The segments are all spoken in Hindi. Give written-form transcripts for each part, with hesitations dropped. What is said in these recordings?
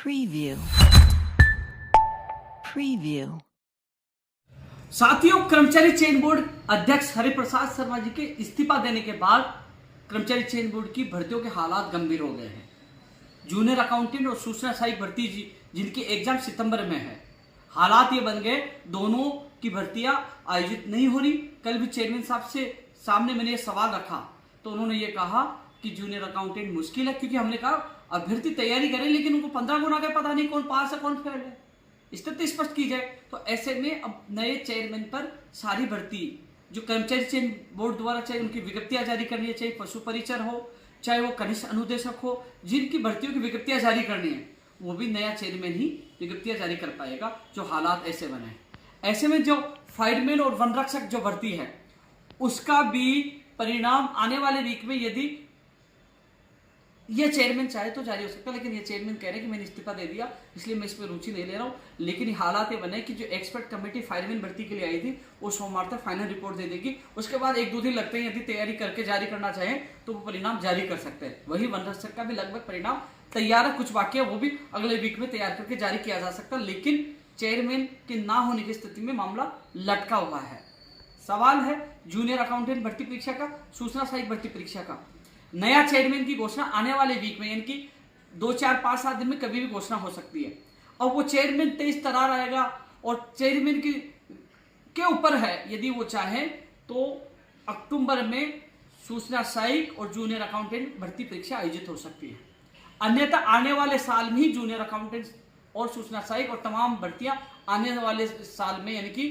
Preview. Preview. साथियों, कर्मचारी चयन बोर्ड अध्यक्ष हरिप्रसाद शर्मा जी के इस्तीफा देने के बाद कर्मचारी चयन बोर्ड की भर्तियों के हालात गंभीर हो गए हैं। जूनियर अकाउंटेंट और सूचना सहायक भर्ती जिनकी एग्जाम सितंबर में है, हालात ये बन गए दोनों की भर्तियां आयोजित नहीं हो रही। कल भी चेयरमैन साहब से सामने मैंने ये सवाल रखा तो उन्होंने ये कहा कि जूनियर अकाउंटेंट मुश्किल है, क्योंकि हमने कहा अभ्यर्थी तैयारी करें लेकिन उनको 15 गुना का पता नहीं कौन पास है कौन फेल है, स्थिति स्पष्ट की जाए। तो ऐसे में अब नए चेयरमैन पर सारी भर्ती जो कर्मचारी चयन बोर्ड द्वारा चाहे उनकी विज्ञप्तियां जारी करनी है, चाहे पशु परिचर हो, चाहे वो कनिष्ठ अनुदेशक हो, जिनकी भर्तियों की विज्ञप्तियां जारी करनी है वो भी नया चेयरमैन ही विज्ञप्तियां जारी कर पाएगा। जो हालात ऐसे बने हैं, ऐसे में जो फायरमैन और वन रक्षक जो भर्ती है उसका भी परिणाम आने वाले वीक में, यदि ये चेयरमैन चाहे तो जारी हो सकता है, लेकिन ये चेयरमैन कह रहे हैं कि मैंने इस्तीफा दे दिया इसलिए मैं इसमें रुचि नहीं ले रहा हूं। लेकिन हालात ये बने कि जो एक्सपर्ट कमेटी फायरमैन भर्ती के लिए आई थी वो सोमवार तक फाइनल रिपोर्ट दे देगी। उसके बाद 1-2 दिन लगते हैं, यदि तैयारी करके जारी करना चाहें तो वो परिणाम जारी कर सकते हैं। वही वन रक्षक का भी लगभग परिणाम तैयार है, कुछ बाकी है वो भी अगले वीक में तैयार करके जारी किया जा सकता है। लेकिन चेयरमैन के ना होने की स्थिति में मामला लटका हुआ है। सवाल है जूनियर अकाउंटेंट भर्ती परीक्षा का, सूचना सहायक भर्ती परीक्षा का। नया चेयरमैन की घोषणा आने वाले वीक में, यानी कि 2, 4, 5, 7 दिन में कभी भी घोषणा हो सकती है। और वो चेयरमैन तेज तरार आएगा और चेयरमैन के ऊपर है, यदि वो चाहे तो अक्टूबर में सूचना सहायक और जूनियर अकाउंटेंट भर्ती परीक्षा आयोजित हो सकती है। अन्यथा आने वाले साल में ही जूनियर अकाउंटेंट और सूचना सहायक और तमाम भर्तियां आने वाले साल में, यानी कि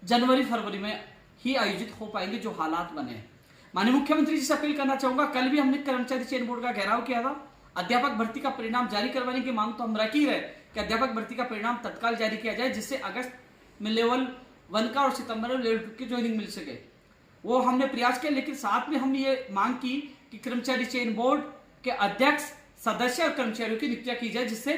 जनवरी-फरवरी में ही आयोजित हो पाएंगे। जो हालात बने हैं, माननीय मुख्यमंत्री जी से अपील करना चाहूंगा। कल भी हमने कर्मचारी चयन बोर्ड का घेराव किया था। अध्यापक भर्ती का परिणाम जारी करवाने की मांग तो हम रख ही रहे कि अध्यापक भर्ती का परिणाम तत्काल जारी किया जाए, जिससे अगस्त में लेवल 1 का और सितंबर में लेवल 2 की ज्वाइनिंग मिल सके। वो हमने प्रयास किया, लेकिन साथ में हमने ये मांग की कि कर्मचारी चयन बोर्ड के अध्यक्ष, सदस्य और कर्मचारियों की नियुक्तियां की जाए, जिससे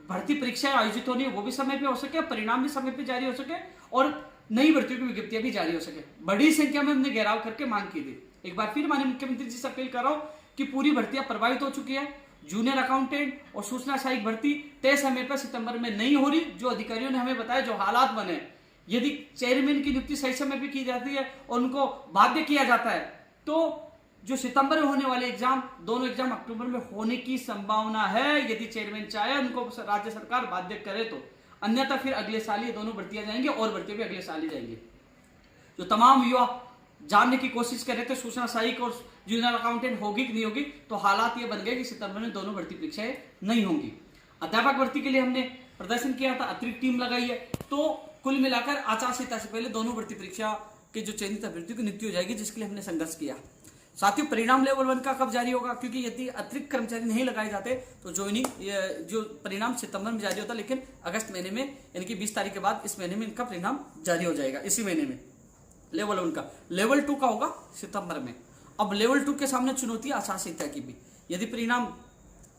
भर्ती परीक्षाएं आयोजित होनी है वो भी समय पे हो सके, परिणाम भी समय पे जारी हो सके और नई भर्तियों की विज्ञप्तियां भी जारी हो सके। बड़ी संख्या में हमने घेराव करके मांग की थी। एक बार फिर माननीय मुख्यमंत्री जी से अपील कर रहा हूं कि पूरी भर्तियां प्रभावित हो चुकी है। जूनियर अकाउंटेंट और सूचना सहायक भर्ती तय समय पर सितंबर में नहीं हो रही। जो अधिकारियों ने हमें बताया, जो हालात बने, यदि चेयरमैन की नियुक्ति सही समय पर की जाती है और उनको बाध्य किया जाता है तो जो सितंबर में होने वाले एग्जाम, दोनों एग्जाम अक्टूबर में होने की संभावना है, यदि चेयरमैन चाहे उनको राज्य सरकार बाध्य करे तो। अन्यथा फिर अगले साल ये दोनों भर्तियां जाएंगे और भर्तियां भी अगले साल ही जाएंगे। जो तमाम युवा जानने की कोशिश कर रहे थे सूचना सहायक और जूनियर अकाउंटेंट होगी कि नहीं होगी, तो हालात ये बन गए कि सितंबर में दोनों भर्ती परीक्षाएं नहीं होंगी। अध्यापक भर्ती के लिए हमने प्रदर्शन किया था, अतिरिक्त टीम लगाई है, तो कुल मिलाकर आचार संहिता से पहले दोनों भर्ती परीक्षा के जो चयनित अभ्यर्थियों की नियुक्ति हो जाएगी, जिसके लिए हमने संघर्ष किया। साथियों, परिणाम लेवल 1 का कब जारी होगा, क्योंकि यदि अतिरिक्त कर्मचारी नहीं लगाए जाते तो ज्वाइनिंग जो परिणाम सितंबर में जारी होता, लेकिन अगस्त महीने में, यानी कि 20 तारीख के बाद इस महीने में इनका परिणाम जारी हो जाएगा। इसी महीने में लेवल 1 का, लेवल 2 का होगा सितंबर में। अब लेवल 2 के सामने चुनौती आचार संहिता की भी। यदि परिणाम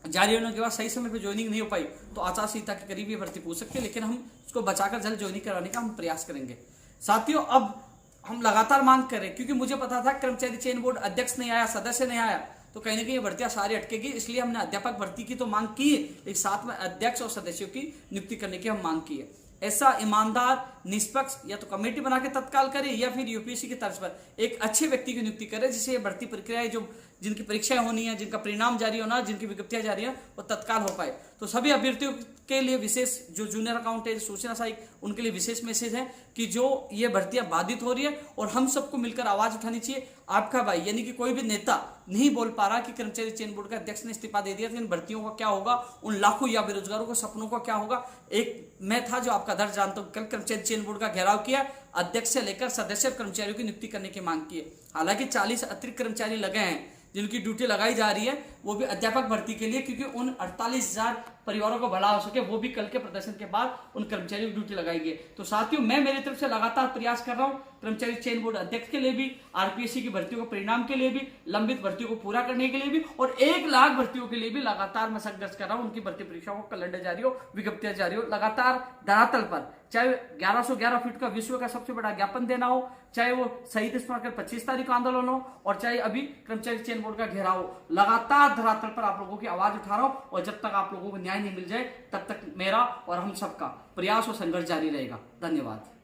जारी होने के बाद सही समय पर ज्वाइनिंग नहीं हो पाई तो आचार संहिता के करीब ये भर्ती पूछ सकते हैं, लेकिन हम उसको बचाकर जल्द ज्वाइनिंग कराने का हम प्रयास करेंगे। साथियों, अब हम लगातार मांग कर रहे हैं, क्योंकि मुझे पता था कर्मचारी चयन बोर्ड अध्यक्ष नहीं आया, सदस्य नहीं आया, तो कहीं ना कहीं ये भर्तियां सारी अटकेगी। इसलिए हमने अध्यापक भर्ती की तो मांग की है, लेकिन साथ में अध्यक्ष और सदस्यों की नियुक्ति करने की हम मांग की है। ऐसा ईमानदार, निष्पक्ष या तो कमेटी बना के तत्काल करे या फिर यूपीएससी की तर्ज पर एक अच्छे व्यक्ति की नियुक्ति करे, जिससे ये भर्ती प्रक्रियाएं जो जिनकी परीक्षाएं होनी है, जिनका परिणाम जारी होना, जिनकी विज्ञप्तियां जारी है, वो तत्काल हो पाए। तो सभी अभ्यर्थियों के लिए विशेष, जो जूनियर अकाउंटेंट, सूचना सहायक, उनके लिए विशेष मैसेज है कि जो ये भर्तियां बाधित हो रही है और हम सबको मिलकर आवाज उठानी चाहिए। आपका भाई, यानी कि कोई भी नेता नहीं बोल पा रहा कि कर्मचारी चयन बोर्ड के अध्यक्ष ने इस्तीफा दे दिया, तो इन भर्तियों का क्या होगा, उन लाखों या बेरोजगारों को सपनों का क्या होगा। एक मैं था जो आपका दर्द जानता हूं, कल कर्मचारी चयन बोर्ड का घेराव किया, अध्यक्ष से लेकर सदस्य कर्मचारियों की नियुक्ति करने की मांग की है। हालांकि 40 अतिरिक्त कर्मचारी लगे हैं जिनकी ड्यूटी लगाई जा रही है, वो भी अध्यापक भर्ती के लिए, क्योंकि उन 48,000 परिवारों को भला हो सके, वो भी कल के प्रदर्शन के बाद उन कर्मचारियों की ड्यूटी लगाई गई। तो साथियों, मैं मेरी तरफ से लगातार प्रयास कर रहा हूं कर्मचारी चयन बोर्ड अध्यक्ष के लिए भी, आरपीएससी की भर्तियों के परिणाम के लिए भी, लंबित भर्तियों को पूरा करने के लिए भी और 1 लाख भर्तियों के लिए भी लगातार मैं संघर्ष कर रहा हूं। उनकी भर्ती परीक्षाओं को कैलेंडर जारी हो, विज्ञप्तियां जारी हो, लगातार धरातल पर, चाहे 1111 फीट का विश्व का सबसे बड़ा ज्ञापन देना हो, चाहे वो शहीद स्मारक 25 तारीख का आंदोलन हो, और चाहे अभी कर्मचारी चयन बोर्ड का घेराव हो, लगातार धरातल पर आप लोगों की आवाज उठा रहा हूं। और जब तक आप लोगों को न्याय न्याय नहीं मिल जाए तब तक मेरा और हम सबका प्रयास और संघर्ष जारी रहेगा। धन्यवाद।